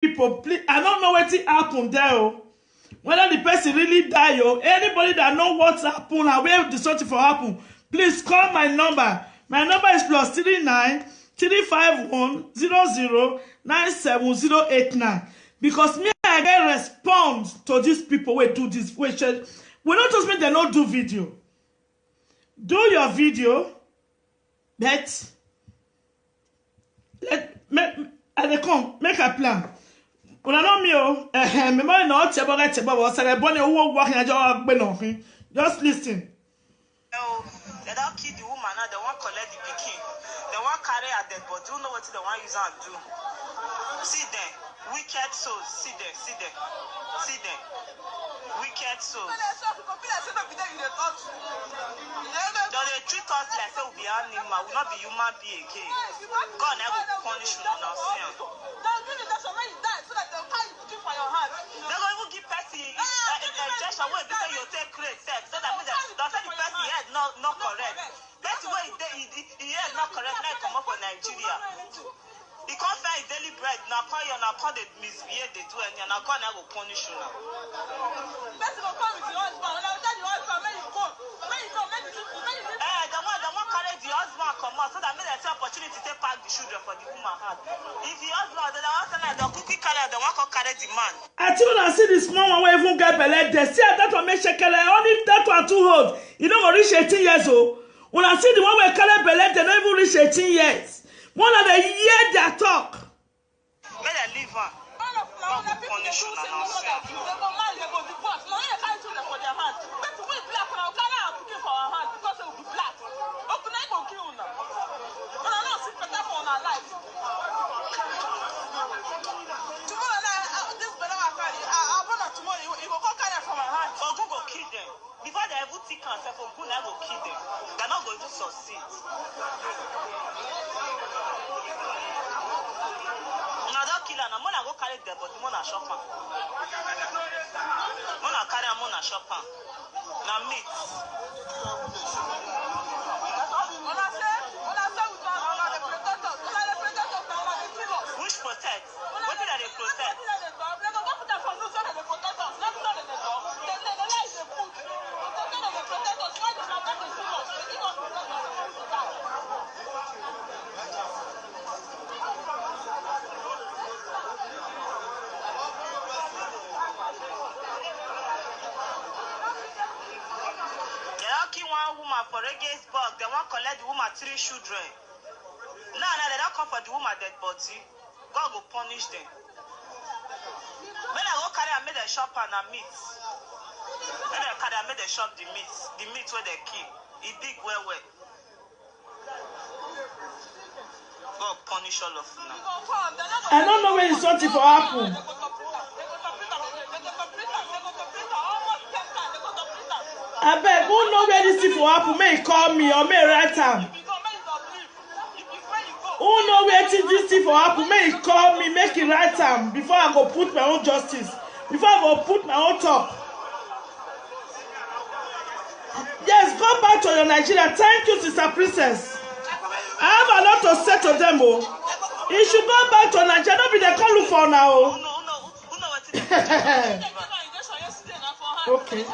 people, please, I don't know what happened there. Oh. Whether the person really die, or anybody that know what's happened and where the something for happen, please call my number. My number is +39 351 00 97089. Because me, I get response to these people who do this. We not just mean they don't do video. Do your video, but make a plan. Una no mi o, me mo na o chebo wo sare bo ne wo wo kan ajo gbe no hin. Just listen. Oh, they don't kill the woman now, they won't collect the pikin. They won't carry her dead body. You know what they want use and do. See them, wicked souls. See them. Wicked souls. They treat us like say we be animal, we not be human being again. God never punish you on our sin. They don't even give person injection where they say you take great sex. So that means that the person head not correct. That's why he head not correct. Now come up for Nigeria. He can't find his daily bread. Now call you now call they misbehave they do and now God never punish you now. Person will come with your husband. When I tell you husband where you go, the one carry the husband come out so that means there's an opportunity to take back the children for the woman heart. If the husband the husband the cookie carry the one can carry the man. I think when I see this small one where even get belly, they see that one make shekele only that one too old. You don't go reach 18 years old. When I see the one where carry belly, they don't even reach 18 years. One of the year they talk. May they leave her. God will punish you now. Google kill them. Before they ever take cancer from Google, I will kill them. They're not going to succeed. Now don't kill them. I'm gonna go carry them, but I'm gonna shop them. I'm gonna carry them, I'm gonna shop them. Now meat. Which protect? What did they protect? For Reggae's bug, they won't collect the woman 3 children. No, they don't come for the woman dead body. God will punish them. When I go carry and make the shop and a meat. When I carry and make the shop the meat where they kill. It big well. God punish all of them. I don't know where it's something for happen. I beg, who know where this thing for happen? May call me or may write am. Who know where this thing for happen? May call me, make it write am before I go put my own justice. Before I go put my own top. Yes, go back to your Nigeria. Thank you, Sister Princess. I have a lot to say to them. Oh, you should go back to Nigeria. Don't be the call look for now. Okay.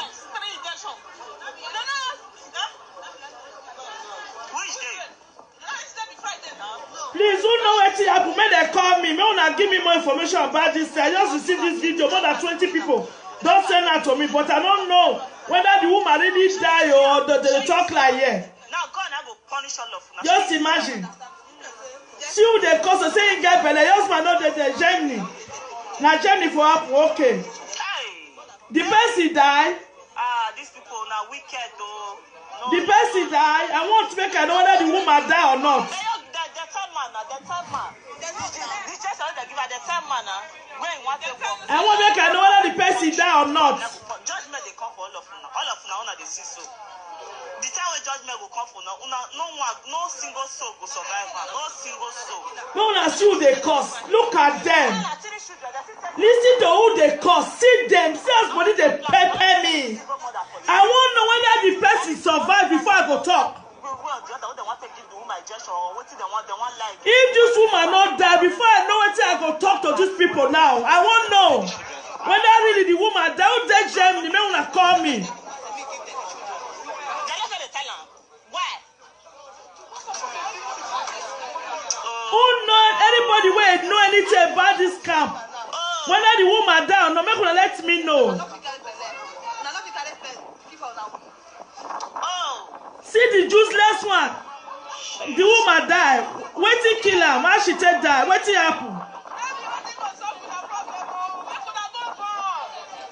Please, who know what happened? May they call me. May una give me more information about this. I just received this video. More than 20 people don't send that to me, but I don't know whether the woman really die or they talk like yeah. Now God will punish all of us. Just imagine. See who they cause to say get belly. Just man know that they Germany. Now Germany for happen. Okay. The person die. These people now wicked though. No, the person die. I want to make I know whether the woman die or not. I want to make I know whether the person die or not. Judgment they come for all of them. All of them they see so. The time when judgment will come for no single soul will survive. No single soul. No one see who they cause. Look at them. Listen to who they cause. See themselves body they pepper me. I want to know whether the person survive before I go talk. or the other, they want to give the woman injection or what they want like. If this woman not die, before I know what I go talk to these people now, I won't know. Whether really the woman, they will take them, the men will call me. Who know anybody where know anything about this camp? Whether the woman down, no make una let me know. See the useless one. The woman die. Wetin kill am? Why she take die? Wetin happen?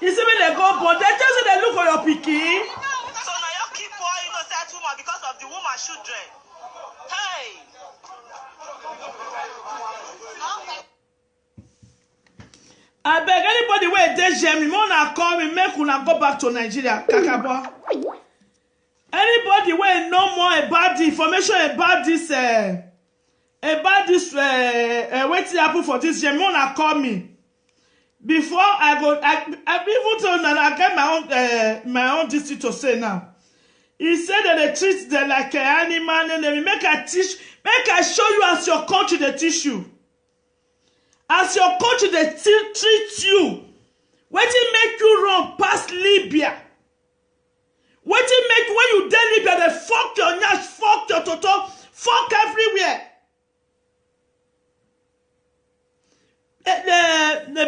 You see me they go, but they just say they look for your pikin. So now you keep poor innocent woman because of the woman children. Hey. I beg anybody where they share me, wanna call me, make una go back to Nigeria, Kakabo. Anybody where know more about the information about this waiting happen for this year, wanna call me. Before I go, I even told that I get my own this to say now. He said that they treat them like an animal, and they make I show you as your country they teach you. As your country they treat you. Wetin make you run past Libya? Wetin make when you dey Libya they fuck your nyash, fuck your toto, fuck everywhere.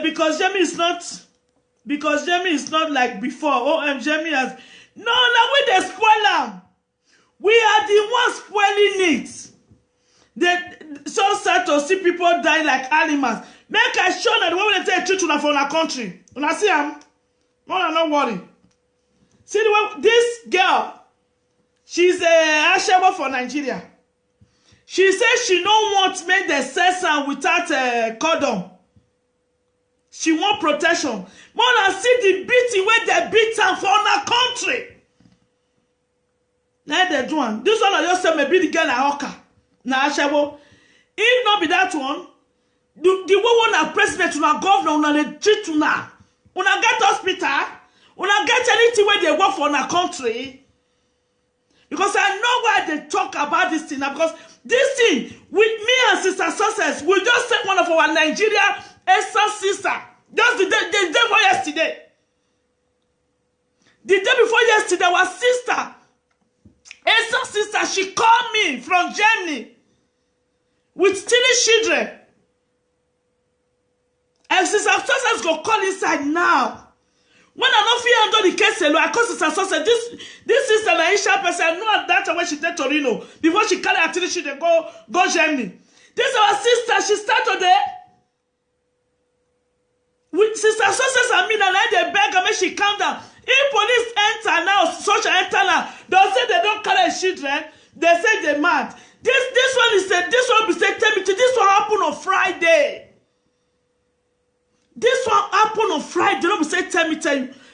Because Jamie is not like before. Jamie has no. Now we dey spoil am. We are the ones spoiling it. They so sad to see people die like animals. Make I show that the way they take treat una for our country. Una see am? No worry. See the way this girl, she's a Ashebo for Nigeria. She says she don't want to make the session without a condom. She want protection. More see the beating where they beat her for our country. Now they do one. This one I just say maybe the girl na Oka. Na Ashebo. If not be that one, the one na president, una governor, una they treat una. Una get hospital. Una get anything where they work for our country. Because I know why they talk about this thing. Because this thing, with me and Sister Success, we just take one of our Nigeria sister. Just the day before yesterday. The day before yesterday, our sister, Esther's sister, she called me from Germany with 3 children. And Sister Success go call inside now. When I don't feel under the case alone, I call Sister Success. This sister Naisha person, I know that when she did Torino, before she carry her 3 children go Germany. This is our sister, she started there. With Sister Success and me, and I they beg her, make she calm down. If police enter now, social enter now, they say they don't carry children, they say they mad. This one is said, this one be said, tell me, this one happened on Friday. This one happened on Friday. Don't be say, tell you.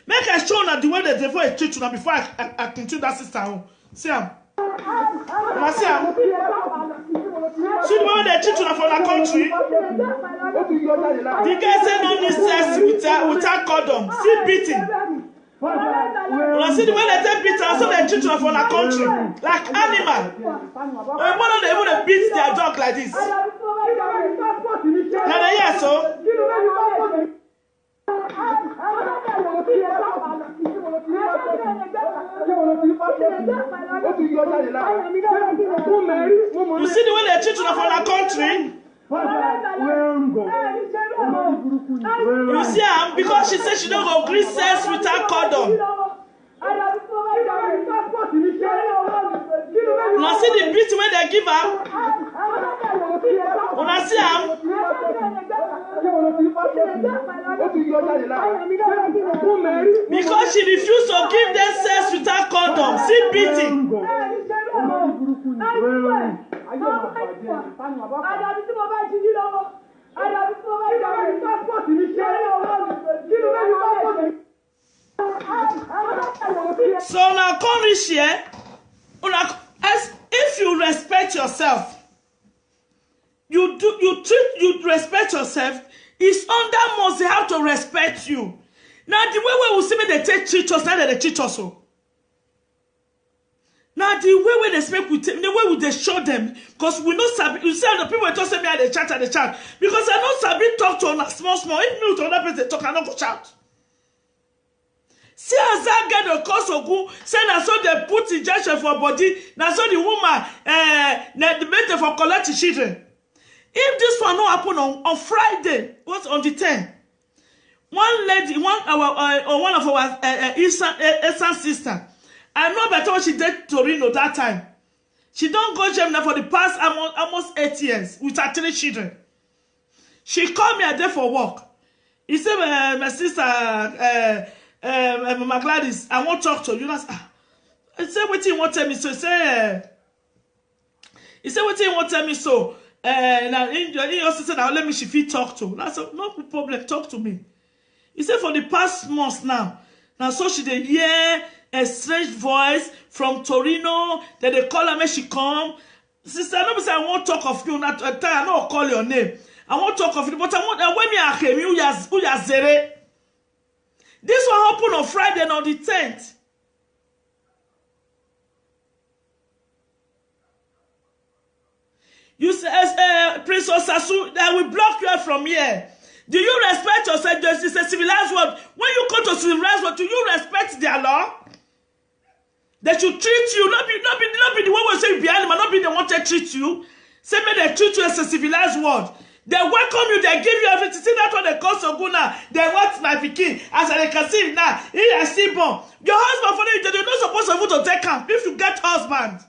Make I show you the way they devil a treat you before I continue that sister home. See him. See him. See the way they treat you for the country. The guy say no need sex without condom. See beating. When I see the way they take beat and so they treat you for the country like animal. Why don't they even beat their dog like this? Now they hear so. You see the way they treat you for the country? You see her because she said she don't go green sex without condom. Now see the beat when they give her. When I see her. Because she refused to give them sex without condom. See beating. So now come reach here. If you respect yourself, you respect yourself. It's under most they have to respect you. Now the way we will see me they take treat us, now they treat us so. Now the way they speak with them, the way they show them, because we know sabi. You see, the people just say me at the chat, because I know sabi talk to on a small. If me to another person talk, I not go shout. See as that guy the cause Ogun say na so they put injection for body, na so the woman the better for collect the children. If this one not happen on Friday, what's on the 10th? One lady, one of our Eastern sister, I know better what she did to Torino that time. She don't go gym now for the past almost 8 years with her 3 children. She called me a day for work. He said, my sister, Mama Gladys, I want to talk to you. I said, what do you want to tell me? So he said, what do you want to tell me? So, now he also said, now let me she talk to. I said, no problem, talk to me. He said, for the past months now so she dey hear a strange voice from Torino, that they call her when she come. Sister, I say I won't talk of you, not I not call your name. I won't talk of you, but I want when me I came, you zere. This one happened on Friday on the 10th. You say, Prince Osasu, I will block you from here. Do you respect yourself? It's a civilized world. When you come to civilized world, do you respect their law? They should treat you, not be the one who say behind them, not be the one to treat you. Say me they treat you as a civilized world. They welcome you, they give you everything. See that's what they call Soguna. They want my pikin. As I can see now, he is still born. Your husband for you, you're not supposed to take him if you get husband.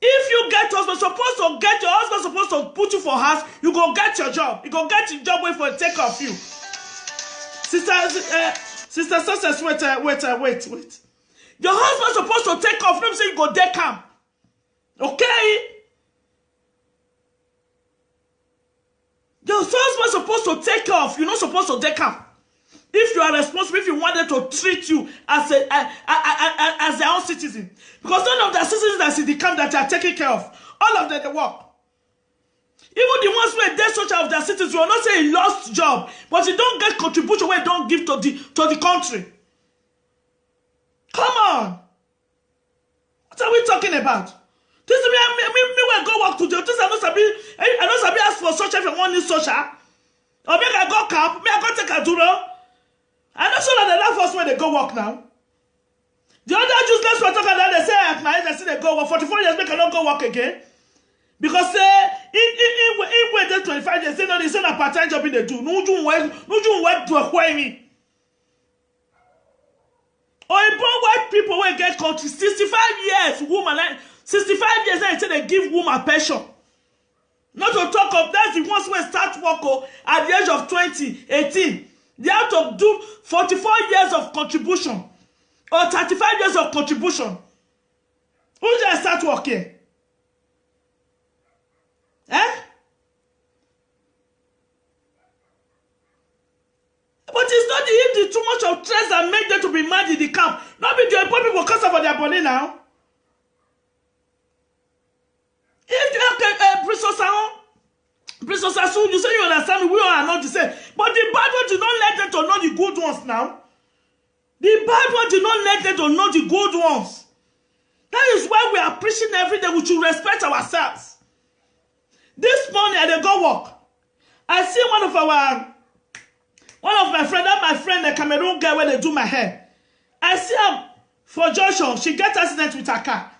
If you get husband, supposed to get your husband supposed to put you for house, you go get your job. You go get your job wait for take of you. Sister Success, wait. Your husband supposed to take off. Let me say you go deck him. Okay? Your husband supposed to take off. You're not supposed to deck him. If you are responsible, if you want them to treat you as their own citizen. Because none of the citizens that in the camp that are taken care of, all of them, they work. Even the ones who are dead social of their citizens, you are not saying he lost job, but you don't get contribution where you don't give to the country. Come on. What are we talking about? This is me when I go work today. This I don't sabi ask for social if I want new social. Or make I go camp, make I go take a duro. I know so that the last first when they go work now. The other useless were talking about they say they say they go work 44 years, make I not go work again. Because in waited 25 years, say no, they say a part-time job in the do. No do work to acquire me. Or white people will get country 65 years, woman 65 years they say they give woman pension. Not to talk of that, the ones who start work at the age of 20, 18. They have to do 44 years of contribution or 35 years of contribution. Who just start working? Eh? But it's not if too much of stress that make them to be mad in the camp. Not be the poor people cuss about their body now. If you have Prince Osasu, you say you understand me, we all are not the same. But the bad ones do not let them to know the good ones now. The bad ones do not let them to know the good ones. That is why we are preaching every day. We should respect ourselves. This morning I dey go work. I see one of my friend, the Cameroon girl where they do my hair. I see her for Joshua. She get accident with her car.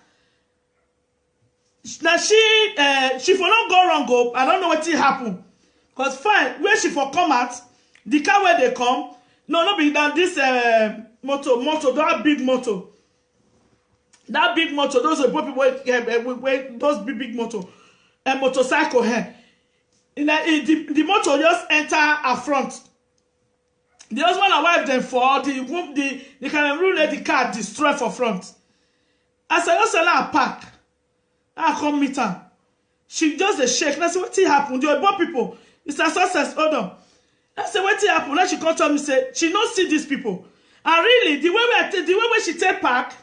Now she for not go wrong go. I don't know what will happen. Because fine, where she for come out, the car where they come, no be that this motor, that big motor. That big motor, those are people where those big motor, a motorcycle here. The motor just enter her front. The husband and wife then for the Cameroon let the car destroy for front. As I just a park. I come meet her. She just a shake. And I said, what happened? The poor people. It's a success. Hold on. I said, what happened? Then she come to me say, she not see these people. And really, the way she take park,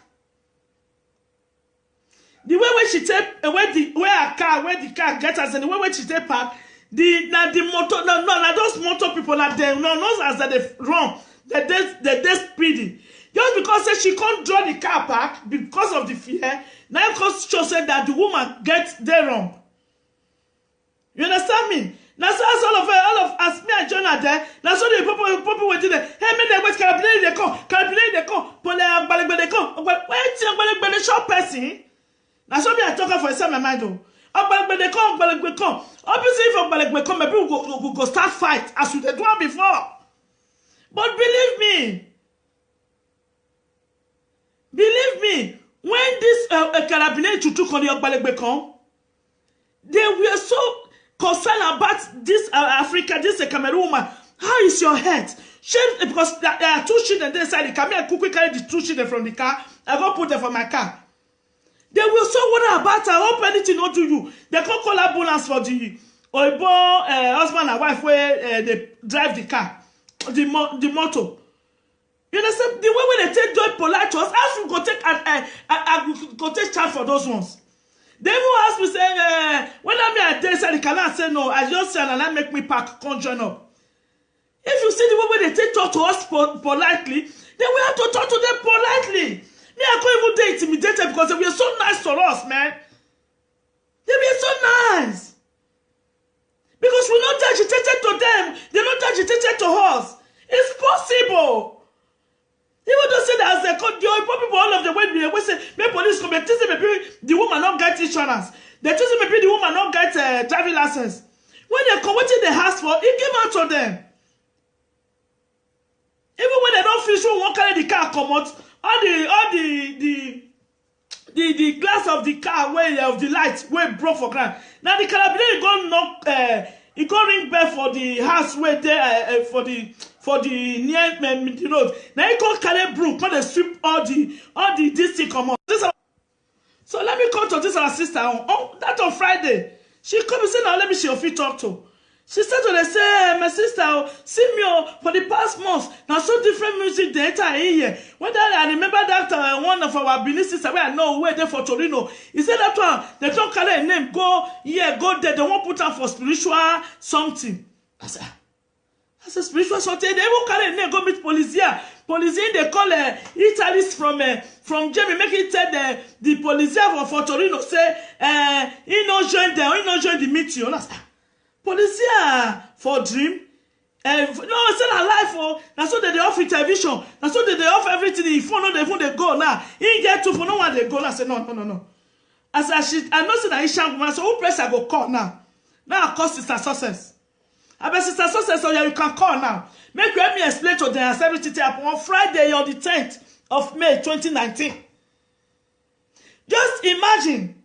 the way she take where the car get us, and the way she take park, the motor those motor people are there. No, as that they run, they speedy. Just because say she can't draw the car back because of the fear, now because she said that the woman gets there wrong. You understand me? Now so as all of us me and John are there. Now so the people waiting there. Hey, me they wait. Can I play the come? Pole they come. Wait, the short person. Now so me I talk for some my mind though. They come. Obviously, if they come, maybe we go start fight as we did one before. But believe me, when this carabinate took on the Ogbalekbekon, they were so concerned about this Africa, this Cameroon woman. How is your head? Because there are 2 children inside the car. Me and quickly carry the 2 children from the car. I go put them for my car. They will so worry about her. I hope anything not to you. They can't call ambulance for the Oibo husband and wife where they drive the car, the motor. You understand? The way when they take joy polite to us, as we go take charge for those ones. They even ask me say, when I'm here, say the canal say no. I just say and I make me pack, come join up. If you see the way when they take talk to us politely, then we have to talk to them politely. Me, I can't even date intimidated because they were so nice to us, man. They were so nice. Because we're not agitated to them. They're not agitated to us. It's possible. Even though say that as they call the people all of the way they say, maybe police come, they say maybe the woman not get insurance. They say maybe the woman not get driving license. When they come, what did they ask for? It came out to them. Even when they don't finish, won't carry the car come out. All the glass of the car where of the light where broke for ground. Now the carabiner go knock he go ring bell for the house where there for the near the road. Now he go carry broom, come and sweep all the this thing come out. So let me come to this our sister on Friday. She come and say now let me see your feet talk to. She said to them, say, my sister, see me for the past months. Now, so different music they enter in here. When I remember that one of our Benin sisters, where I know where they for Torino. He said that one, they don't call her name, go here, go there. They won't put her for spiritual something. I said spiritual something. They won't call her name, go meet Polizia. Polizia, they call her Italy's from Germany. Make it tell the Polizia for Torino, say, he no join them, he no join the meeting. Policia for dream. No, it's not alive for. That's so they offer television. That's so they offer everything. If no, they go now. He get to for no one they go. I said no. As I know say that he shan't go. So who press I go call now? Now I call Sister Success. I bet Sister Success, so yeah, you can call now. Make you help me explain to them as everything happen on Friday on the 10th of May 2019. Just imagine.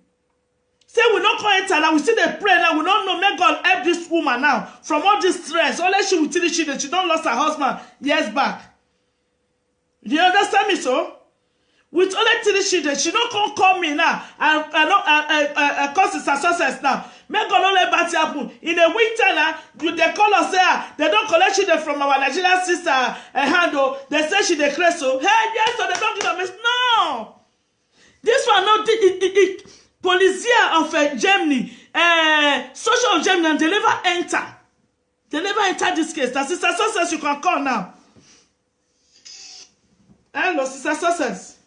Say we not come enter now, we see the prayer now, we don't know, may God help this woman now from all this stress. Unless she will tell she don't lost her husband years back. Do you understand me so? With only tell she don't come call me now and cause Sister Success now. May God not let that happen. In a winter now, they call us there, they don't collect she from our Nigerian sister handle. They say she declares so. Hey, yes, so they don't give a miss. No! This one not Polizia of Germany, social of Germany, and they never enter. They never enter this case. That Sister Success, you can call now. Hello, Sister Success.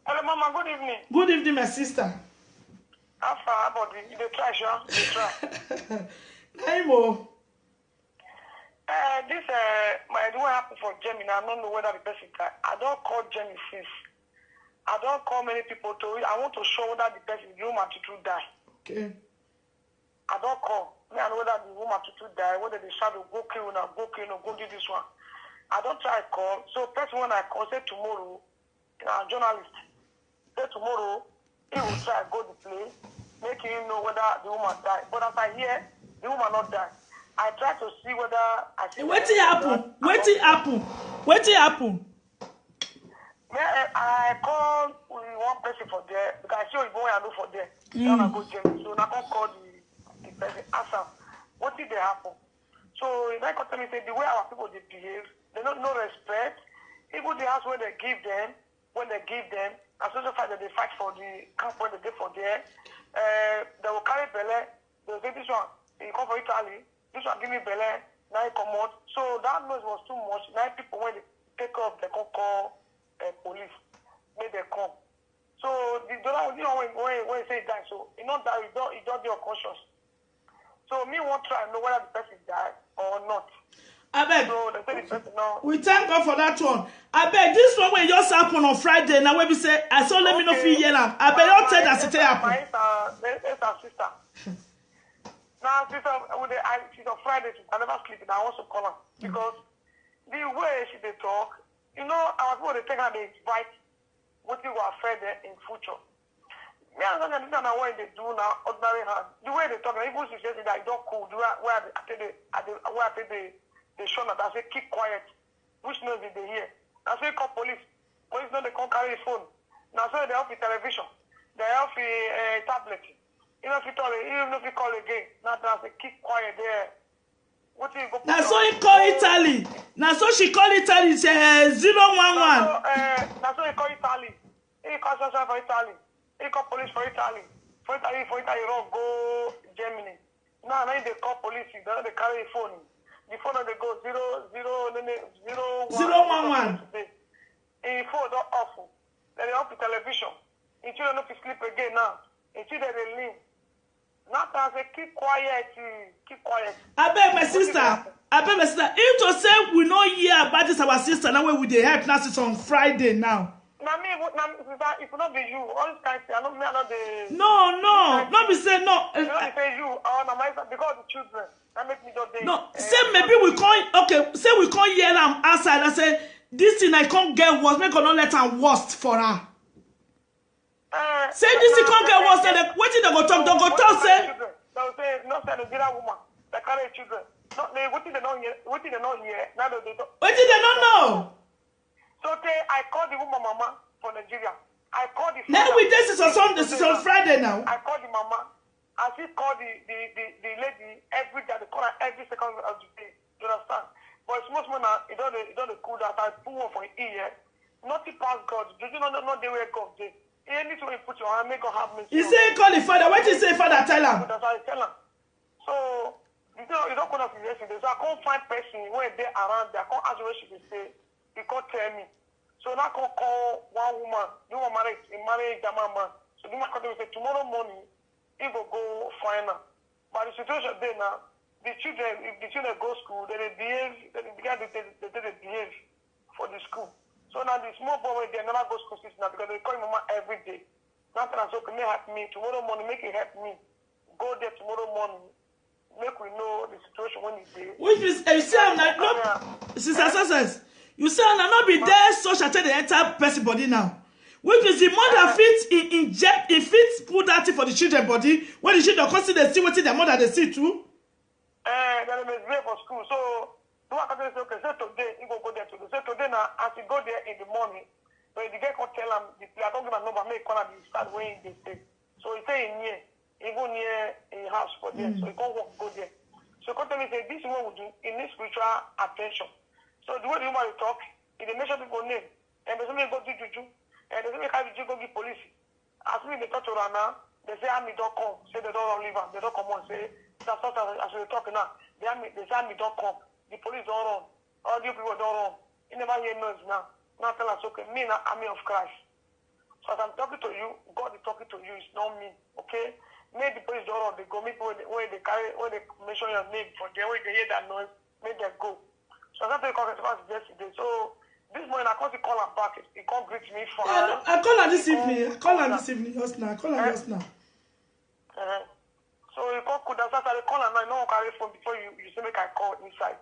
Hello, Mama. Good evening. Good evening, my sister. How far about you? They try, sure. They try. Naimo. This what happened for Germany. I don't know whether the person died. I don't call Germany since. I don't call many people to it. I want to show whether the person, the woman to die. Okay. I don't call. Me, I know whether the woman to die, whether the shadow go kill now, go do this one. I don't try to call. So person when I call, say tomorrow, journalist, say tomorrow, he will try to go to play, make him know whether the woman died. But as I hear, the woman not die. I try to see whether I see. What happen? What happen? I call one person for there because I see you I know for there. So I go James. So I can call the person, ask them, what did they happen? So if I tell me say the way our people they behave, they don't no respect. Even the house when they give them, as social fight that they fight for the camp when they get for there, they will carry belly. They will say this one, you come for Italy, this one give me belly, now you come out. So that noise was too much. Now people when they take off, they can call police, make them come. So the dollar, you know, when you say die, so you know that you don't be unconscious. So me want to try and know whether the person died or not. I beg. So they say the person now. We thank God for that one. I beg this one when just happen on Friday. Now when we say I saw let me know if you hear them. I beg don't tell that it happen. It's our sister. Now sister, she's on Friday. I never sleep. I want to call her because the way she they talk, you know, our people they take her they invite what you were afraid in future. Me and Sanya, this is what they do now, ordinary hand. The way they talk, even she says that I don't cool. Where they show that I say keep quiet, which knows that they hear. Now so you call police. Police know they can't carry the phone. Now so they have the television, they have the tablet. Even if you call again, now they say keep quiet there. What you go? Now so he call Italy. Now so she call Italy. Say 011. Now so he call Italy. He call social for Italy. He call police for Italy. For Italy, run go Germany. Now they call police. They carry the phone. The phone they go 011. The phone don't off. Then they off the television. Until they not sleep again now. Until they leave. Now I say keep quiet. I beg my sister. If to say we no hear about this our sister now we dey help now since on Friday now. Now me, if not be you, all this kind of thing, I know the. No, not be say no. You know they say you, my myself because the children. That make me just. No, say maybe we can't. Say we can't hear them outside. I say this thing I can't get worse. Make her not let her worst for her. Say this thing can't get worse. Then what did they go talk? They go talk say. They will say not say the dealer woman. They carry children. Not they. What did they not hear? What did they not hear? Now they don't. What did they not know? So I called the woman mama from Nigeria. I called the. Now with this is on Friday now. I called the mama. I still call the lady every day. They call her every second of the day. You understand? But it's most now. It don't cool that I put one for ear. Nothing past God. Do you not the way God did? Any way you put your hand, make God have mercy. He say call the father. What you say, father? Tell him. That's what I tell him. So you don't call us yesterday. So I can't find person when they around there. I can't ask what she will say. He can't tell me. So now I can call one woman. You want married German man. So the man will say tomorrow morning he will go find her. But the situation there now, the children, if the children go to school, they behave. They behave for the school. So now the small boy they never go to school now because they call mama every day. Now I say okay, may help me tomorrow morning. Make it help me. Go there tomorrow morning. Make we know the situation when it's there. Which is you see I'm like no, sister success. You say I'm not be there so shall tell the entire person body now. Which is the mother inject put that thing for the children body when the children consider they see what their mother they see too. Then they wait for school. So the one can say okay, say today you go there today. Say today now as you go there in the morning, so the guy can tell him I don't give a number, make call him start where they stay. So he say in near, even near a house for them. So he can't walk go there. So come tell me say this is what we do in this spiritual attention. So the way the woman talk, he dey mention people name, and they say me go do juju, and they say me carry juju go give police. As me they talk to her now, they say army don't come, say they don't leave her, they don't come on, say that's not as we talk now. They say army don't come, the police don't run, all the people don't run. You never hear noise now. Now tell us okay, me not army of Christ. So as I'm talking to you, God is talking to you, it's not me, okay? Make the police don't run, they go meet where they carry, where they mention your name for them, where they hear that noise, make them go. So that's the conversation yesterday. So this morning I can't call her back. He can't greet me for her. I call her this evening. Just now. So you can't call that. I call her now. No one carry phone before you say make I call inside.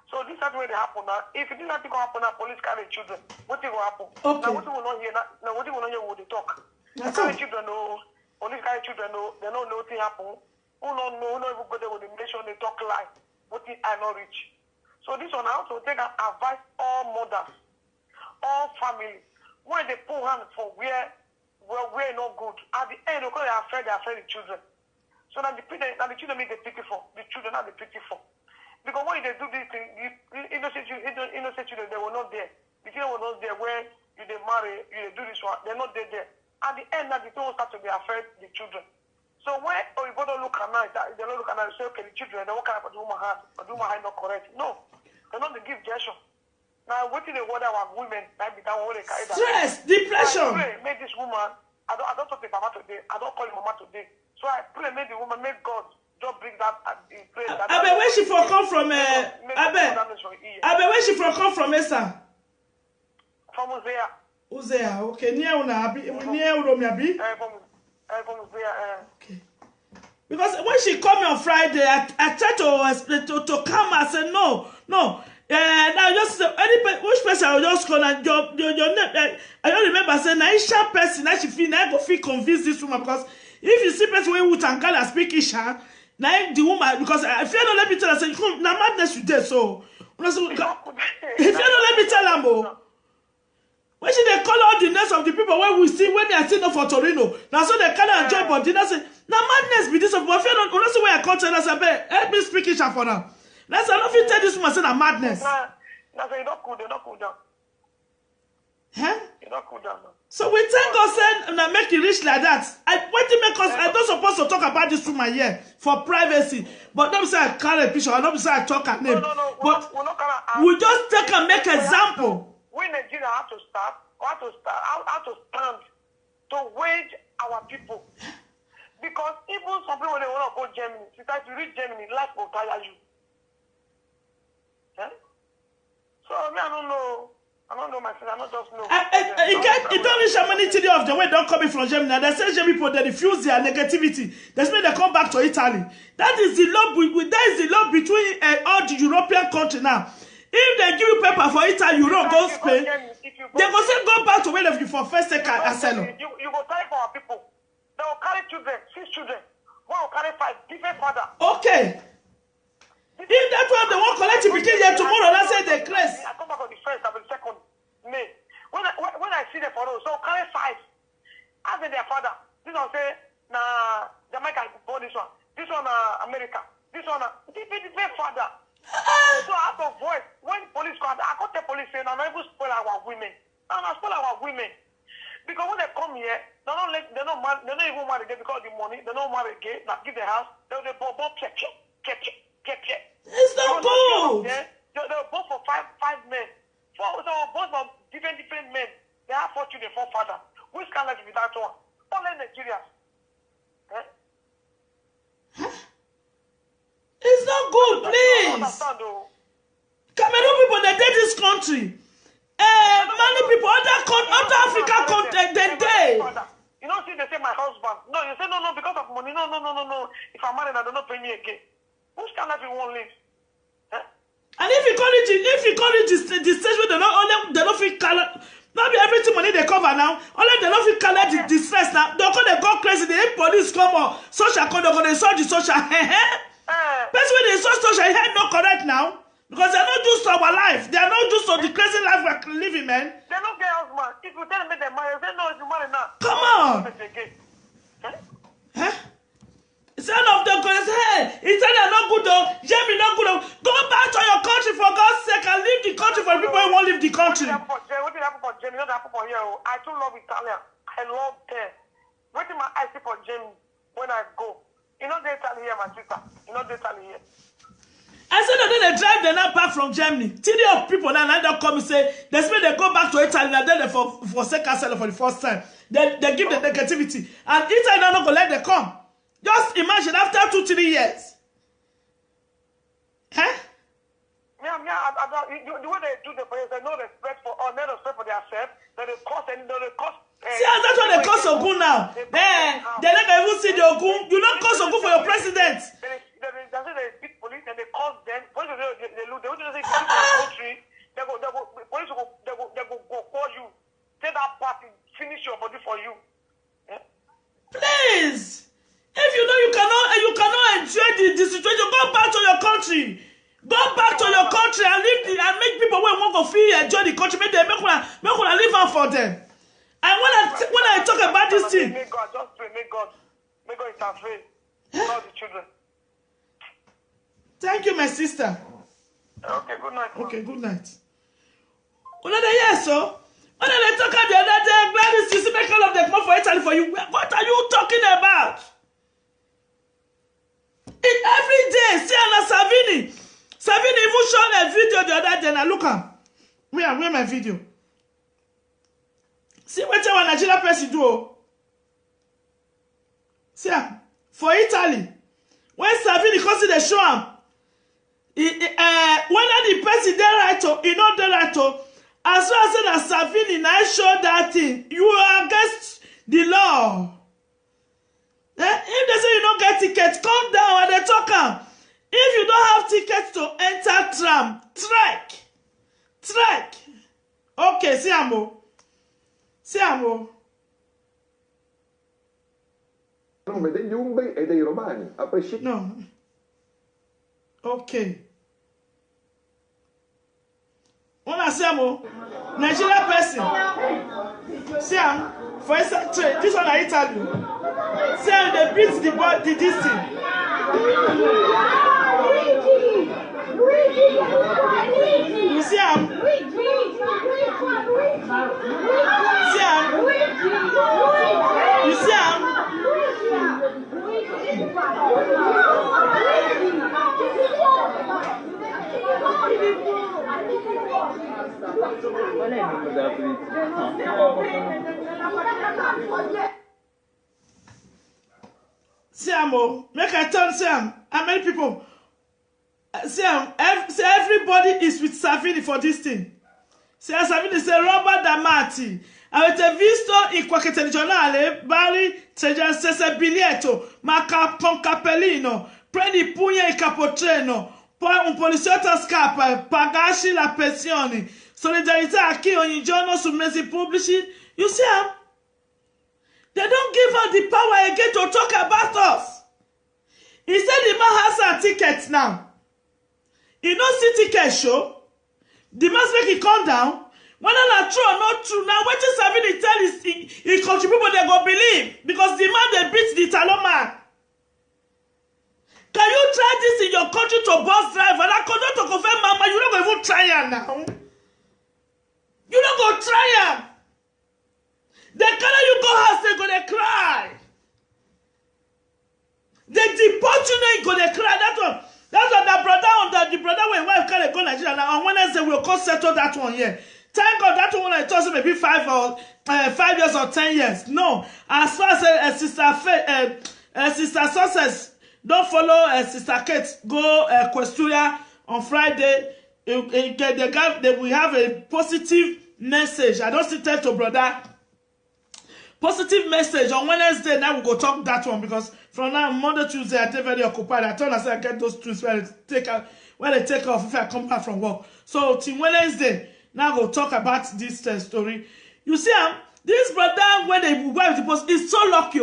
So this is the way they happen now. If it did not happen now, police carry children. What will happen? Okay. Now what will not hear? Now what will not hear? Will they talk? They carry children. No, police carry children. No, they don't know what happen. Who don't know? Who don't even go there with the nation? They talk lie. What I not reach. So this one I also take and advise all mothers, all families, when they put hands for where not good. At the end, because they are afraid the children. So now the children make the pity for. The children are the pity for. Because when they do this thing, innocent children, they were not there. The children were not there when you they marry, you they do this one, they're not there. At the end, now the children start to be afraid the children. So when you go to look at night, they don't look at night, say, okay, the children, they won't care about the woman hand, but the woman hand not correct. No. They're not the gift gesture. Now, what did they order our women? That be that one they carry that. Stress, depression. I pray, make this woman. I don't talk to mama today. I don't call mama today. So I pray, make the woman, make God just bring that in place. I bet where she for come from? I bet where she for come from, Esa? From Uzea. Uzea, okay. Near Uromiabi. From Uzea. Okay. Because when she called me on Friday, I tried to come and say no. Now just which person I will just call and your name. I don't remember saying Naisha person that she feel I go feel convince this woman because if you see person who Tankala speak Isha, now the woman because if you don't let me tell her say na madness you did so. If you don't let me tell her when she they call all the names of the people when we see when they are sitting for Torino, now so they call and join body. That's it. Now madness be this of but if you don't see where I call tell us help me speak Isha for now. Let's not fit tell this woman say that madness. Now say you don't cool down. Huh? You don't cool down. So we thank God say na make it rich like that. What to make us I don't supposed to talk about this woman here for privacy. But don't say I carry a picture, I don't say I talk her name. No. But we're not gonna we just take and make example. We Nigeria have to start, how to stand to wage our people. Because even some people they want to go Germany. Because if you reach Germany, life will tire you. Yeah? So I don't know myself. I don't just know. It don't reach how many today of them when don't coming from Germany. They say Germany people they refuse their negativity. That's when they come back to Italy. That is the law between all the European countries now. If they give you paper for Italy, you don't go Spain. They go say go back to where you for first second asylum. You go try for our people. They will carry children, 6 children. One will carry 5 different fathers. Okay. If that one they won't collect it because here tomorrow, let's say they crazy. I come back on the 1st and the 2nd May. When I see the photos, so carry 5. Ask their father. This one say, na Jamaica born this one. This one America. This one different father. So out of voice, when police come, I can't tell police say, I'm not even spoil our women. I'm not spoil our women. Because when they come here, they're not even married again because of the money. They're not married again. They give the house. They both check. It's not good. They're both for five men. So both of different men. They have 4 children, 4 fathers. Which can let you be that one? Only Nigeria. It's not good, please. Cameroon people, they did this country. Many people, other African countries, they. You know, see, they say my husband. No, you say no, because of money. No. If I'm married, I don't know pay me again. Which kind of people won't live? And if you call it the stage where they don't feel color, maybe everything money they cover now, only they don't feel color the distress now. They're going to go crazy. The police come or social code, they're going to search the social. Person when they search social, head not correct now. Because they're not used to our life. They are not used to the crazy life we're living, man. They don't get husband. If you tell them they're married, they say no, you're married now. Come on. Son of them going to say, hey, Italy not good though, Germany not good though. Go back to your country for God's sake and leave the country for the people who won't leave the country. What did happen for Germany? What happened for here? I too love Italian. I love them. What did my eyes see for Germany when I go? You know they Italy here, my sister. You know they Italy here. I said that they drive them now back from Germany. Three of people now don't come and say, they say they go back to Italy and then they for second seller for the first time. They give the negativity. And Italy now not going to let them come. Just imagine after 2-3 years. Huh? Yeah, the way they do the prayer, they no respect for themselves. They cost. See, that's what they cost Ogun now. They never even see the Ogun. You don't cost Ogun for your president. They beat police and they cause them. Police they look. They wouldn't say country. They go call you. Take that party, finish your body for you. Yeah? Please. If you know you cannot enjoy the situation, go back to your country. Go back to your country and make people who want to feel enjoy the country. Make una live out for them. And when I talk about this thing, may God just pray, may God intervene. God the children. Thank you, my sister. Okay, good night. Okay, good night. Another year, so when they talk about the other day, Gladys, you see, make all of them come for Italy for you. What are you talking about? Every day, see Anna Savini even showed a video the other day. Now look at Where my video? See what our Nigerian person do. See, for Italy, when Savini consider the show him, whether the person dey right or he not dey right or, as well as that Savini now show that thing, you are against the law. If they say you don't get tickets, come down and they talk am. If you don't have tickets to enter tram, trek. Okay, see amo. Nome degli Umbri e dei Romani, a prescindere. No. Okay. Una siamo Nigerian person. Siam for instance, this one I Italy. Siam they beat the this thing. You see am? You see am? Siamo, make I tell Siam, how many people? Siam, everybody is with Savini for this thing. Siam Savini say Robert Damati. Avete visto in qualche telegiornale vari se biglietto, ma con cappellino, prendi i pugni e il capotreno, poi un poliziotto scappa e pagasci la pensione. Solidarietà a chi ogni giorno su mezzi pubblici. You see them? They don't give us the power again to talk about us. He said the man has a ticket now. He no see ticket show. The man make it come down. Whether not true or not true, now what is having to tell is he country people they go believe because the man they beat the Italo man. Can you try this in your country to bus driver? That country to confirm mama, you don't go even try it now. You don't go try it. They carry you go house, they go they cry. They deport you, they go they cry. That's what the brother when wife carry go Nigeria now. On Wednesday we'll go settle that one here. Thank God that one I told you maybe 5 years or 10 years. No, as far as Sister Success don't follow Sister Kate go Questuria on Friday. We have a positive message. I don't see tell to brother. Positive message on Wednesday. Now we go talk that one because from now Monday, Tuesday I take very occupied. I told myself I get those tweets when they take off if I come back from work. So till Wednesday. Now go talk about this story. You see, this brother when they wipe the post is so lucky.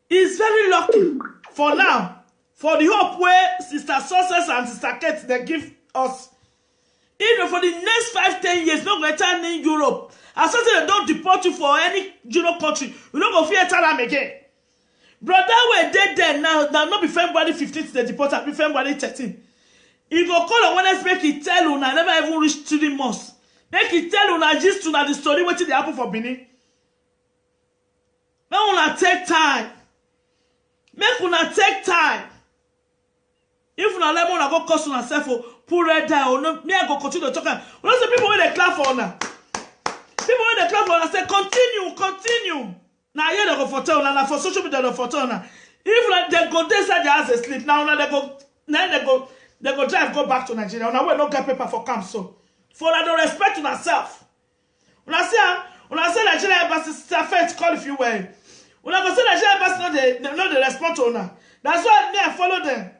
He's very lucky for now. For the hope where Sister Success and Sister Kate they give us. Even for the next 5-10 years, no going to in Europe. As soon as they don't deport you for any Europe country, you don't go fear tell them again. Brother, we're dead there now. Now not be February 15th, they deport up, be February 13th. He go call on Wednesday, make it tell you, I never even reach 3 months. Make it tell you, just to the story, what did happen for Benin. Make una take time. Make una take time. If una let una go cost una self for poor red die, or no, me I go continue to talk. You know, some people when they clap for una. People when they clap for una say, continue. Now here they go for tell una, for social media they go for tell una. If like they go inside their house sleep, now they go drive, go back to Nigeria. Now we don't get paper for camp, so for that, don't respect to yourself. When I say Nigeria embassy, Faith call if you were. When I go say Nigeria embassy, no, they respond to una. That's why me I follow them.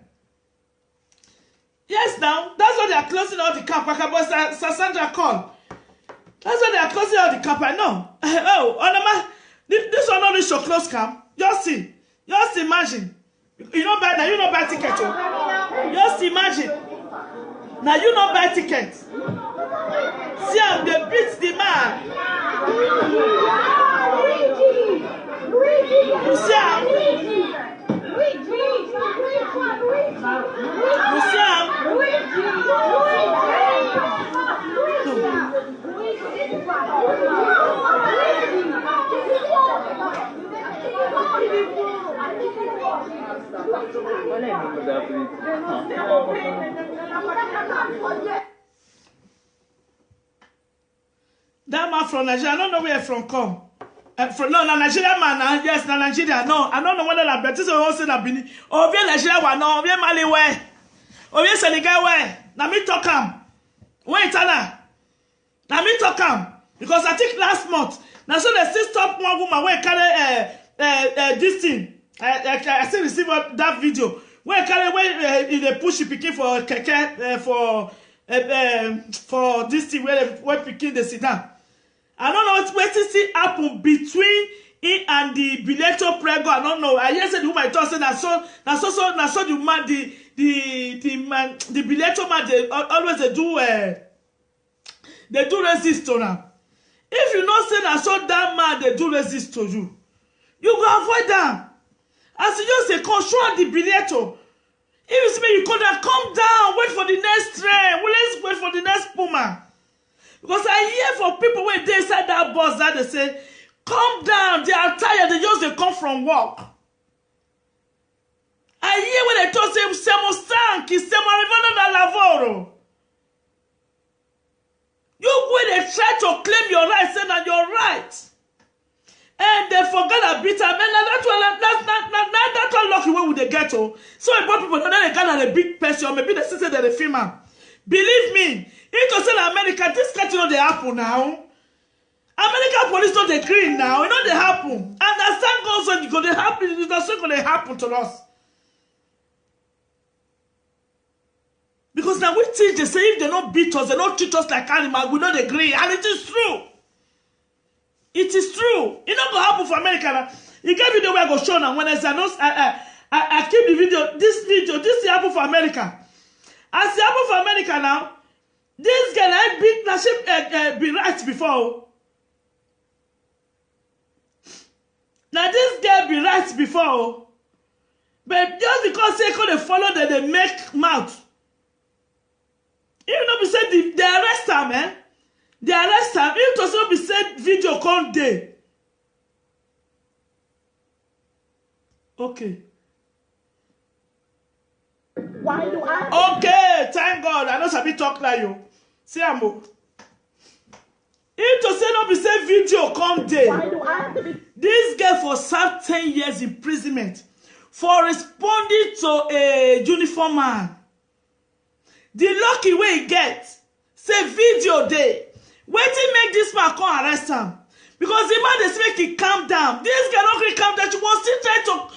Yes, now that's why they are closing all the camp. But Sandra call. That's why they are closing all the camp. I know. This one not reach your close camp. Just imagine. You know buy now. You know buy ticket. Just imagine. Now you know buy ticket. See how they beat the man. You see how? You see how? That man from Nigeria, I don't know where from come. No, Nigeria man, yes, Nigeria. No, I don't know whether that Betis or also that Bini. Or we Nigeria one, no, we Mali way. Or we Senegal way. Na me talk am. Wait, Anna. Na me talk am. Because I think last month, now so they still stop one woman where carry this thing. I still receive that video. Where carry where they push pikin for keke for this thing where pikin they sit down. I don't know what still happen between him and the Bileto Prego. I don't know. I hear say the woman talk say na so the man the Bileto man they always they do resist to now. If you not say na so that man they do resist to you, you go avoid them. As you just say control the Bileto. If you see me, you could have come down, wait for the next train. Well, let's wait for the next Puma. Because I hear from people when they inside that bus that they say, come down, they are tired, they come from work. I hear when they talk, say, siamo stanchi, stiamo arrivando dal lavoro. You when they try to claim your rights, say that you're right. And they forget a bit, man. That's one lucky way with the ghetto. So important people, then they got a big person, or maybe they say they're a female. Believe me, if you say America, this can't they happen now. American police don't agree now. You know they happen. And as time goes on, it's gonna happen. It's also gonna happen to us. Because now we teach they say if they don't beat us, they don't treat us like animals, we don't agree, and it is true. It is true. It not gonna happen for America now. You get video where I go show now. When I announce, I keep the video. This happen for America. As it happen for America now, this girl I be right before. Now this girl be right before. But just because they could follow that they make mouth. Even though we said they arrest her, man. They arrest her. If it was not be said video come day. Okay. Why do I? Okay, thank God. I know Sabi talk like you. See, Amo. If to say not be said video come day. Why do I have to be? This girl for served 10 years imprisonment for responding to a uniform man. The lucky way he gets, say video day. Waiting make this man come arrest him. Because the man is making calm down. This girl don't really calm down. She wants to try to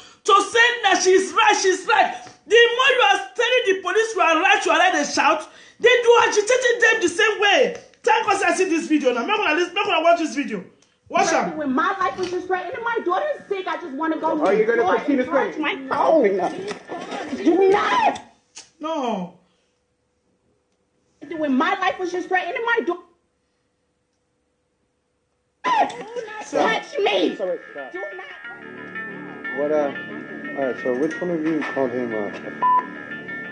say that she's right. The more you are telling the police you are right, they shout. They do agitating them the same way. Thank God I see this video now. I'm not gonna watch this video. Watch out. When my life was just right, and if my daughter's sick, I just want to go. Are you gonna proceed to charge my phone? Do not. No. When my life was just right, and if my daughter. Touch me! Sorry, Do not. what, alright, so which one of you called him,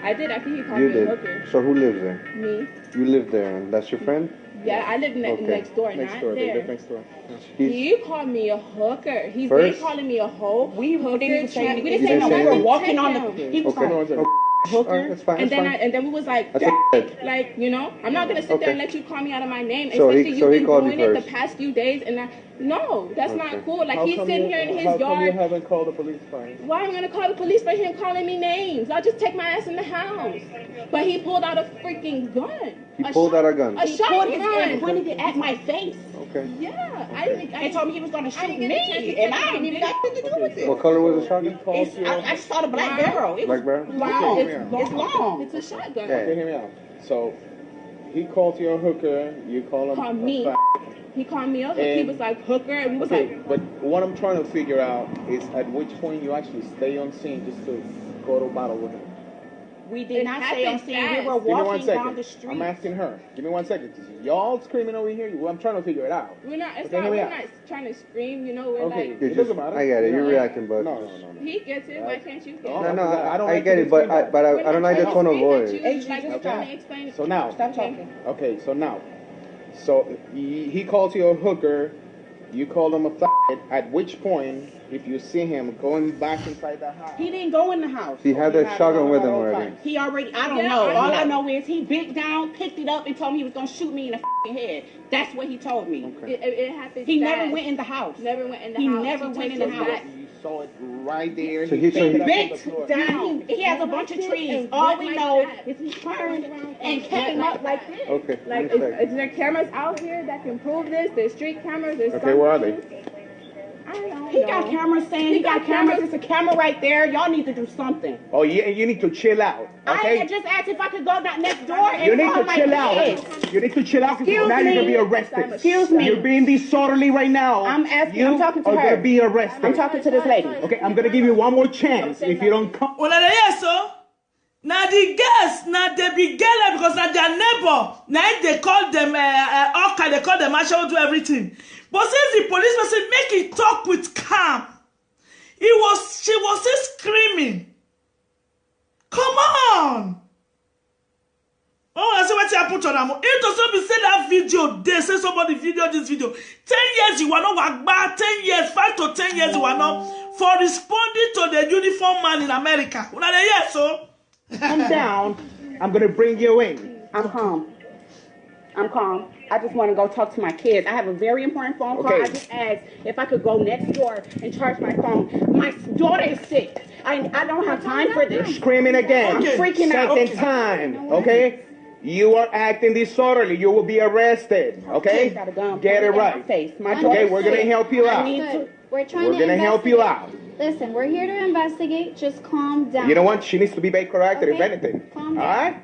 I did. I think he called You me did. a hooker. So who lives there? Me. You live there, and that's your friend? Yeah, I live Okay. next door, Next not door, they there. live next door. He called me a hooker. He's First? been calling me a hoe. We didn't say trying- we You didn't say didn't no. say We were anything? walking on the. Okay. He was Okay. like, Hooker. Alright, that's fine, and that's then fine. then we was like, That's okay. like, you know, I'm not gonna sit Okay. there and let you call me out of my name. So he- Especially so he you've been called you doing it the first. past few days, and no, that's Okay. not cool. Like How he's come sitting you- here in his How come you yard. haven't called the police for him? Why am I gonna call the police for him calling me names? I'll just take my ass in the house. But he pulled out a freaking gun. He pulled out a gun. A he pulled his gun, shotgun. pointed it at my face, Okay. Yeah, and told me he was going to shoot didn't get a chance to me, take and I didn't even got nothing to do with it. What color was the shotgun? I just saw the black barrel. It was Black barrel? long. It's It's long. It's a shotgun. Yeah. Okay, hear me out. So, he called you a hooker, you call him Called a me. fat. He called me up. He And- was like hooker, and we was Okay, like, but what I'm trying to figure out is at which point you actually stay on scene just to go to battle with him. We did It not stay on happened scene. We fast. were Give me one walking down second. the street. I'm asking her. Give me 1 second. 'Cause y'all screaming over here. I'm trying to figure it out. we're not. It's Okay, not. hear me We're out. not trying to scream. You know, we're Okay, like. You're it doesn't just- matter. I get it. You're Yeah. reacting, but- No. He gets it. Why can't you get No, it? No, I don't I like get to it, but explain that. I don't like the tone of voice. Like, Hey, just okay. trying to explain it. So now, Stop talking. okay, so now, so he calls you a hooker, You call him a faggot, at which point, if you see him going back inside the house. He didn't go in the house. He had that shotgun with him the whole already. time. He already, I don't know. All I know is he bent down, picked it up, and told me he was going to shoot me in the f***ing head. That's what he told me. Okay. It happened. He fast. never went in the house. Never went in the He house. never went in the took house. back. You saw it right there. So he he- picked it up on the Bent floor. down. He has a bunch of trees. All we know is he turned and came up like this. Okay. Like, one sec. is there cameras out here that can prove this? There's street cameras. There's Okay, where are they? I don't He know. got cameras saying he got cameras. There's a camera right there. Y'all need to do something. Oh, yeah, you need to chill out, I okay? just asked if I could go down next door and You need call to my chill out. kids. You need to chill out because Excuse now you're going to me. be arrested. Excuse me. You're being disorderly right now. I'm asking- You I'm talking to are her. going to be arrested. I'm talking to this lady. Okay, I'm going to give you one more chance. If you don't come. Una dey hear so? Na the girls, na they be girl because na their neighbor. Na im dey call them Oka, they call them Marshall, do everything. But since the police person make it talk with calm, she was still screaming. Come on! Oh, I see what happened to them. It also be say that video, they say somebody video this video. 10 years you were not wagba, 10 years, 5 to 10 years you were not for responding to the uniform man in America. Una dey hear so? Calm down. I'm going to bring you in. I'm calm. I'm calm. I just want to go talk to my kids. I have a very important phone call. Okay. I just asked if I could go next door and charge my phone. My daughter is sick. I don't have time for this. Screaming again. Okay. I'm freaking out. Second time, okay? You are acting disorderly. You will be arrested, okay? Got a gun Get it pointed in my right. face. My Okay, daughter's we're going to sick. help you I out. need to. Good. We're trying We're to going to help you out. Listen, we're here to investigate. Just calm down. You know what? She needs to be made corrected, if Okay. anything. Calm All down. right?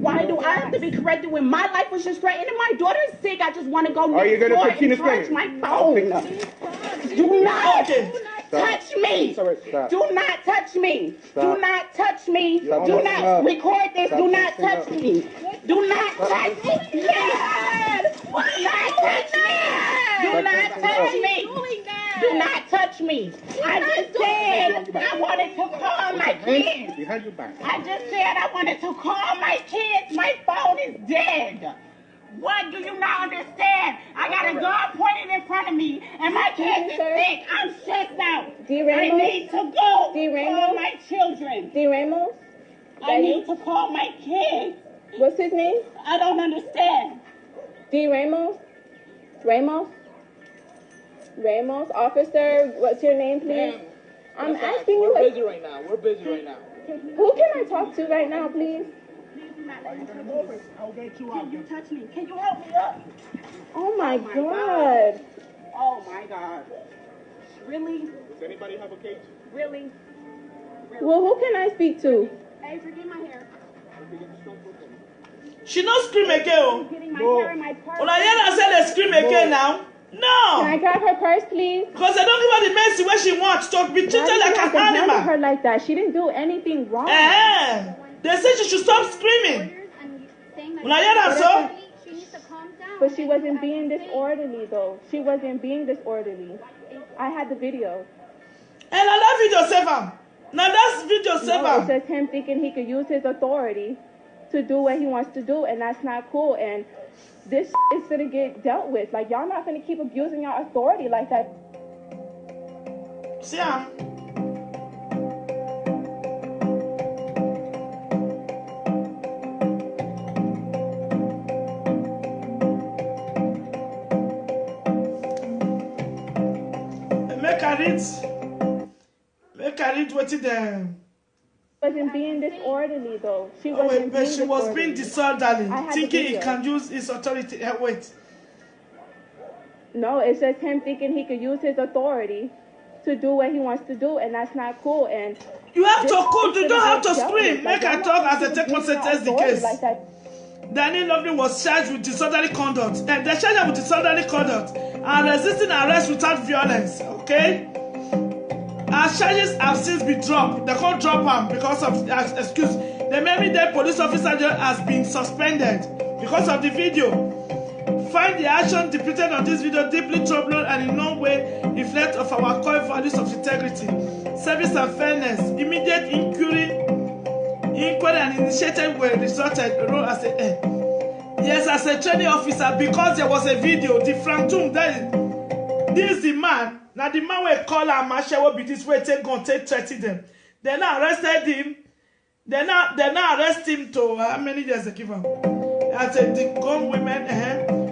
Why do I have to be corrected when my life was just threatened and my daughter's sick? I just want to go Are you next gonna door continue and charge my screaming? phone. Do not touch me. Stop. Do not touch me. Stop. Do not touch me. Stop. Do not Stop. record this. Stop. Do not Stop. touch me. Do not touch me. Yes. Do not touch me. Do not touch me. Do not touch me. I just said I wanted to call my kids. Behind your back. I just said I wanted to call my kids. My phone is dead. What do you not understand? I got a gun pointed in front of me, and my kids is sick. I'm stressed out. D. I Ramos? need to go D. call Ramos? my children. D. Ramos? I need to call my kids. What's his name? I don't understand. D. Ramos? Ramos? Ramos? Officer, what's your name, please? I'm asking you. We're busy right now. We're busy right now. Who can I talk to right now, please? I'll get you Can you touch me? Can you help me up? Oh my my God. Oh my God. Really? Does anybody have a case? Really? Well, who can I speak to? Hey, forget my hair. She no scream again. Oh. Getting my hair in my purse. Una hear her say they scream again now? Can I No! grab her purse, please? Because they don't give her the mercy when she wants to be Why treated do you like have to an handle her animal. like that? She didn't do anything wrong. They say she should stop screaming. Una hear that so? She needs to calm down. But she wasn't being disorderly, though. She wasn't being disorderly. I had the video. And now that video save am. Now that video save No, it's am. just him thinking he could use his authority to do what he wants to do, and that's not cool. And this is gonna get dealt with. Like, y'all not gonna keep abusing your authority like that. See am. Make her read. Make her read wetin dem. Wasn't being disorderly, though. She Oh, wasn't wait, but being she was being disorderly. disorderly, I had the thinking he video. can use his authority. Wait. No, it's just him thinking he could use his authority to do what he wants to do, and that's not cool. And You have to this cool. is You gonna don't have get to dealt with. scream. Like, Make her y'all talk not as a gonna take keep abusing your test the authority case. like that. Danny Lovely was charged with disorderly conduct. They charged her with disorderly conduct and resisting arrest without violence. Okay? Her charges have since been dropped. They can't drop her because of excuse. The Miami-Dade police officer has been suspended because of the video. Find the action depicted on this video deeply troubling and in no way reflect of our core values of integrity, service and fairness. Immediate inquiry and initiated were resulted role as a yes as a training officer because there was a video. The Frank Tung this the man. Now the man will call her Masha will be this way, take gun, take 30 them. They now arrested him. They now arrest him to how many years they give him? As the gun women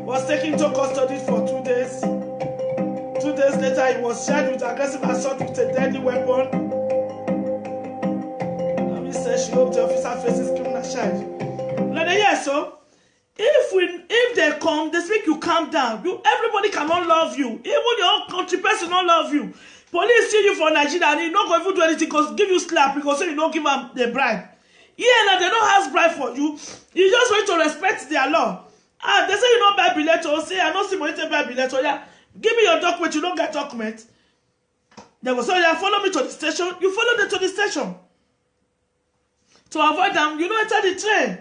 was taken to custody for 2 days. 2 days later, he was charged with aggressive assault with a deadly weapon. Let said she hoped the officer faces criminal charge. Now yes, so if they come, they speak, you calm down. Everybody cannot love you. Even your own country person don't love you. Police see you for Nigeria and you not going to do anything because give you slap because you don't give them the bribe. Yeah, now they don't ask bribe for you. You just want to respect their law. They say you don't buy billet or say I don't see money to buy billet or yeah. Give me your document, you don't get document. They will say, yeah, follow me to the station. You follow them to the station. To avoid them, you don't enter the train.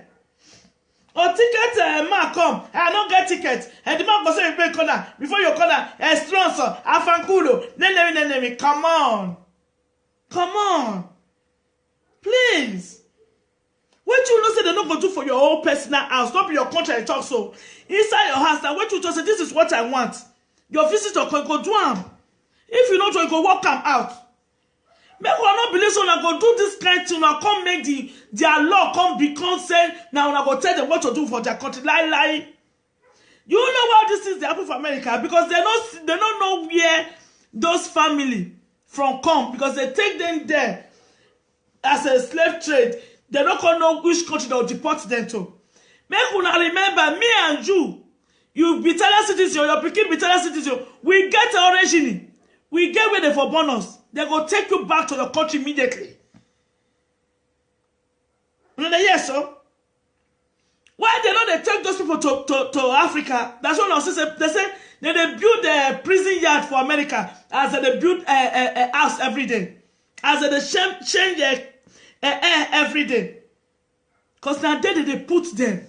Or ticket, man come. I don't get ticket. And the man goes say you pay corner. Before your corner, strong sir, afankulo. Nene. Come on. Come on. Please. What you know say they don't go do for your own personal house. Don't be your country and talk so. Inside your house, now what you just say, this is what I want. Your visitor can go do them. If you don't do it, go walk them out. Make one not believe so now go do this kind of thing. Now come make their law come become say now I go tell them what to do for their country. Lie. You know why this is the happen for America? Because they don't know where those family from come because they take them there as a slave trade. They don't know which country they'll deport them to. Make una remember me and you be Italian citizen, your pikin be Italian citizen. We get origin. We get where they for bonus. They go take you back to your country immediately. Yes, sir. Why they don't take those people to Africa? That's what I say. They say they build a prison yard for America as they build a house every day. As they change air every day. Because now they put them.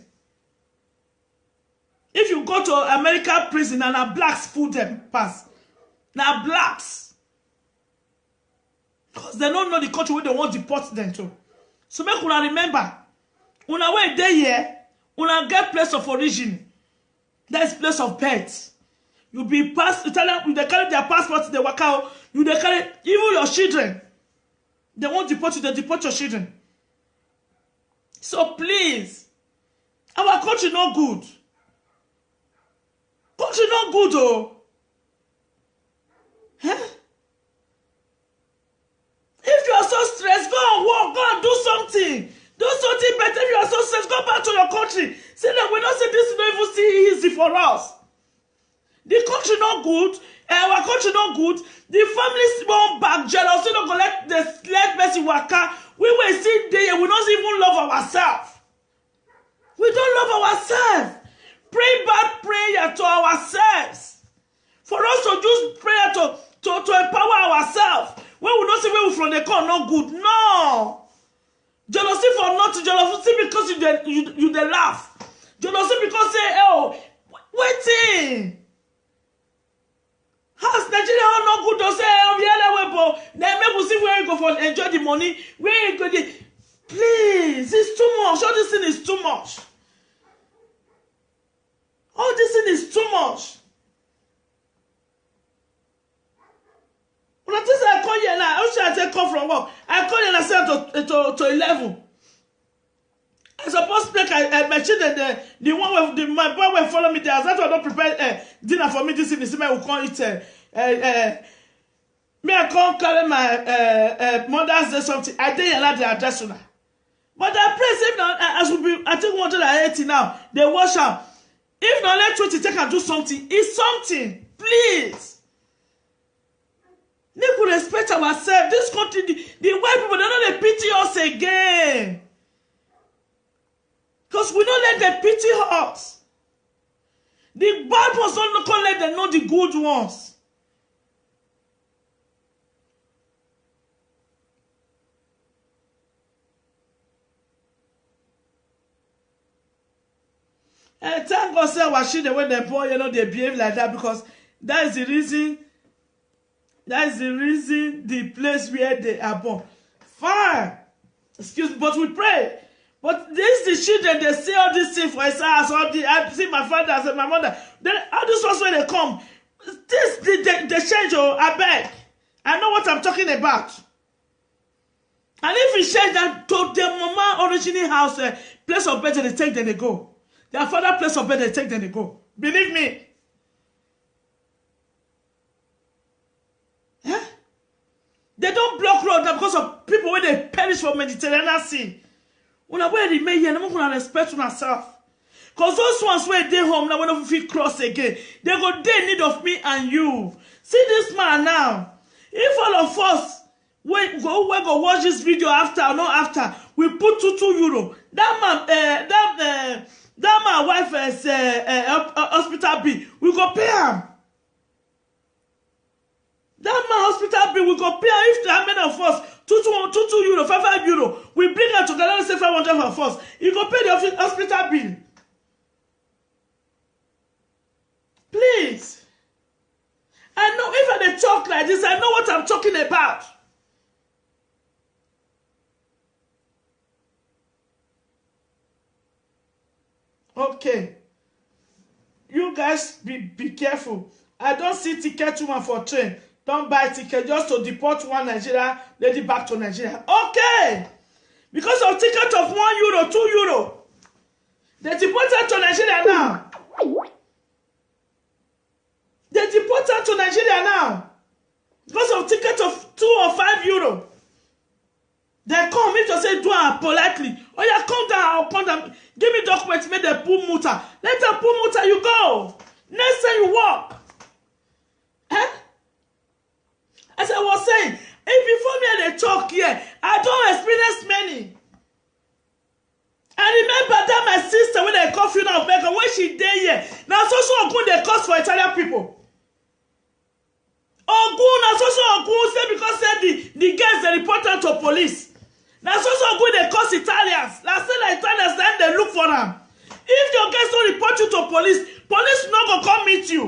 If you go to American prison and now blacks food them pass. Now blacks. Because they don't know the country where they want to deport them to. So make una remember. Una way they here. Una get place of origin. That's place of birth. You be pass Italian, they carry their passports, they work out. You they carry even your children. They won't deport you, they deport your children. So please, our country not good. Country not good, oh. Huh? If you are so stressed, go and work, go and do something. Do something better. If you are so stressed, go back to your country. Say that we don't say this is not even easy for us. The country not good, our country not good. The families won't back jealous. We don't go let the person work out. We will sit there. We don't even love ourselves. We don't love ourselves. Pray bad prayer to ourselves. For us to use prayer to empower ourselves. When we don't see where we from the call not good. No. Jealousy for nothing. Jealousy because you they laugh. Jealousy because say, oh, waiting. Has Nigeria not good to say, oh, yeah, then maybe we see where you go for enjoy the money. Where you go, please, it's too much. All this thing is too much. All this thing is too much. When I say I call you now, how should I take call from work? I call you and I say to 11. I suppose to make my children the one with my boy will follow me there. As that's why I don't prepare dinner for me this evening. See, I will call it. Me I can't carry my mother's day something. I didn't allow the address now. But I pray if not, as will be. I think 180 now. They wash out. If not, let 20 take and do something. It's something, please. We could respect ourselves. This country, the white people, they don't pity us again. Because we don't let them pity us. The bad ones don't let them know the good ones. And thank God, say, Washington, when they're born, they behave like that because that is the reason. That is the reason the place where they are born. Fine. Excuse me, but we pray. But these the children, they say all these things for his house. I see my father, I see my mother. Then all these ones when they come, the change, I beg. I know what I'm talking about. And if he change that to their mama original house, place of bed, they take, then they go. Their father place of bed, they take, then they go. Believe me. Eh? They don't block road because of people when they perish for Mediterranean Sea. When I wear the may here, I'm not going to respect myself. Because those ones where they home now, when we cross again, they go, they need of me and you. See this man now. If all of us we go watch this video after or not after, we put 2 euro. That man wife is hospital bill. We go pay him. That man hospital bill, we go pay him. If how many of us 2 euro, 5 euro, we bring her together and say 500 of us. You go pay the hospital bill. Please. I know if I talk like this, I know what I'm talking about. Okay. You guys be careful. I don't see ticket woman for train. Don't buy ticket just to deport one Nigeria lady back to Nigeria. Okay. Because of ticket of 1 euro, 2 euro. They deport her to Nigeria now. They deport her to Nigeria now. Because of ticket of 2 or 5 euro. They come, if you say do it politely. Oh yeah, come down, I'll come down. Give me documents, make them pull muta. Let them pull muta, you go. Next time you walk. Eh? As I was saying, if before me they talk here, I don't experience many. I remember that my sister, when they call funeral beggar, when she did here, now so good they cost for Italian people. Ogun, now so Ogun say because say the girls they report her to police. Now so good they cost Italians. Now say the Italians then they look for them. If your girls don't report you to police, police not gonna come meet you.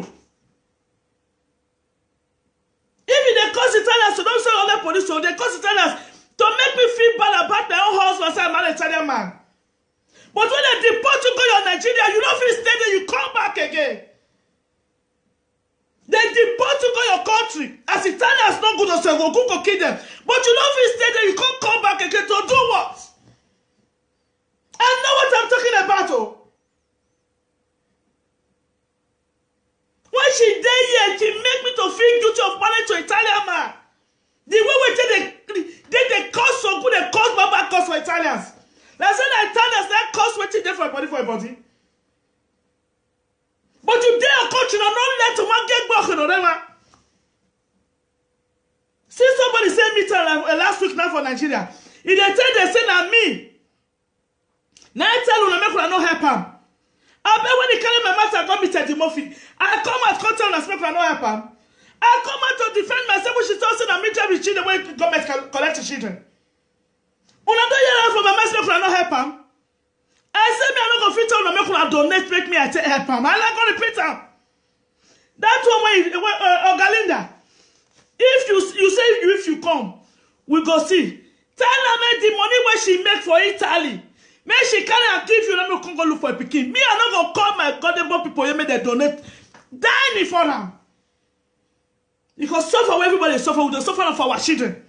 If they cost Italians, so don't say all the police, so they cost Italians to make me feel bad about my own husband, say I'm an Italian man. But when they deport you go to Nigeria, you don't feel stay there, you come back again. They deport you go your country. As Italians not good to say, go kill them. But you don't feel stay there, you can't come back again to do what? I know what I'm talking about, oh. When she did here, she make me to feel guilty of marriage to Italian man. The way we they cause so good, they cause bad cause for Italians. They say that Italians, that cause waiting there for a body. But you dare a country and not let one get back in whatever. See somebody say me last week now for Nigeria. If they tell they say na me. Now I tell you, I no help him. I bet when he carry my master, come meet Eddie Murphy. I come out, come tell and speak, I no help him. I come out to defend myself, which is also that me tell me children when government collect the children. When I don't hear from my master, I no help him. I say me I no go fit on make una donate, make me I take help him. I like to repeat him. That one when Ogalinda, if you come, we go see. Tell her the money where she make for Italy. Make she carry and give you, let me come go look for a pikin. Me, I not go call my goddamn people here, make they donate. Die me for them. Because suffer where everybody suffer, we don't suffer for our children.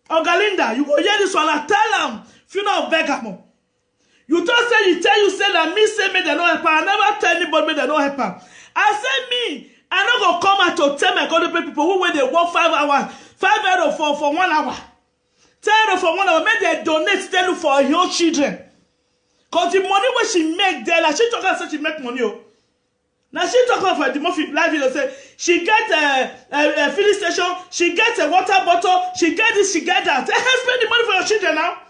Ogalinda, you go hear this one, I tell them, funeral of Begamo. You just say, say that me say me they don't help her. I never tell anybody me they don't help her. I say me, I not go come out to tell my goddamn people who when they work 5 hours, 5 euro for 1 hour. 10 euro for 1 hour, make they donate, they look for your children. Because the money when she make there, like she talk about say she make money. Oh. Now she talk about the Murphy live video say she get a filling station, she get a water bottle, she get this, she get that. Spend the money for your children now.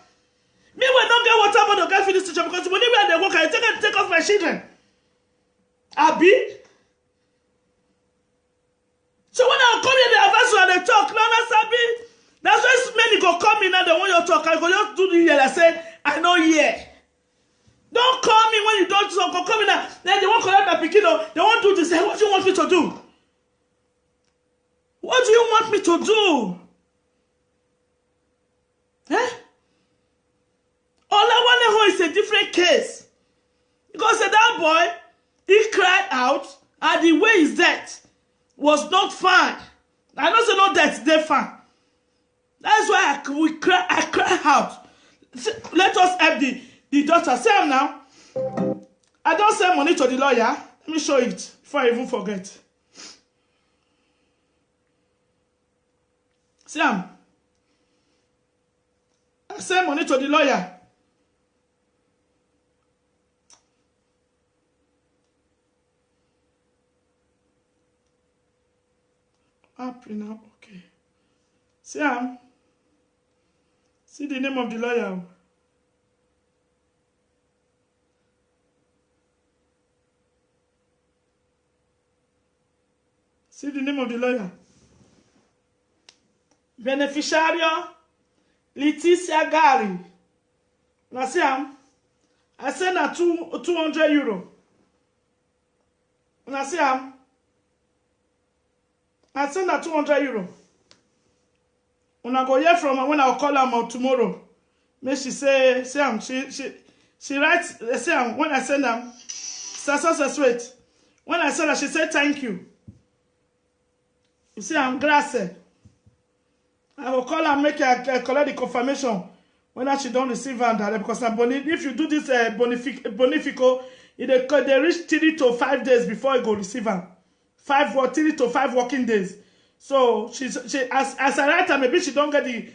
Me will not get water bottle, get filling station because the money where they work, I take off my children. Abi. So when I come here, the advance and they talk, no, that's Abi. That's why many go come in now, they want you to talk. I go just do the here. I say, I know here. Don't call me when you don't talk. Go come in now. Then they won't collect my pikin. They won't do this. What do you want me to do? What do you want me to do? Eh? Olawaneho is a different case. Because that boy, he cried out, and the way is that. was not fine. I know say no death, they fine. That's why I cry out. Let us help the daughter. Say am now. I don't send money to the lawyer. Let me show it before I even forget. See am. I send money to the lawyer. Happy now, okay. See am. See the name of the lawyer. See the name of the lawyer. Beneficiario Leticia Gari. Now see am. I send her 200 euro. Now see am. I send her 200 euro. Una go hear from her when I'll call her tomorrow. May she say am. She writes say am when I send them. Wait. When I send her, she said thank you. You see, I'm gracias. I will call her and make her collect the confirmation whether she don't receive her because if you do this bonifico, they reach 3 to 5 days before you go receive her. 3 to 5 working days. So she as I write her, maybe she don't get the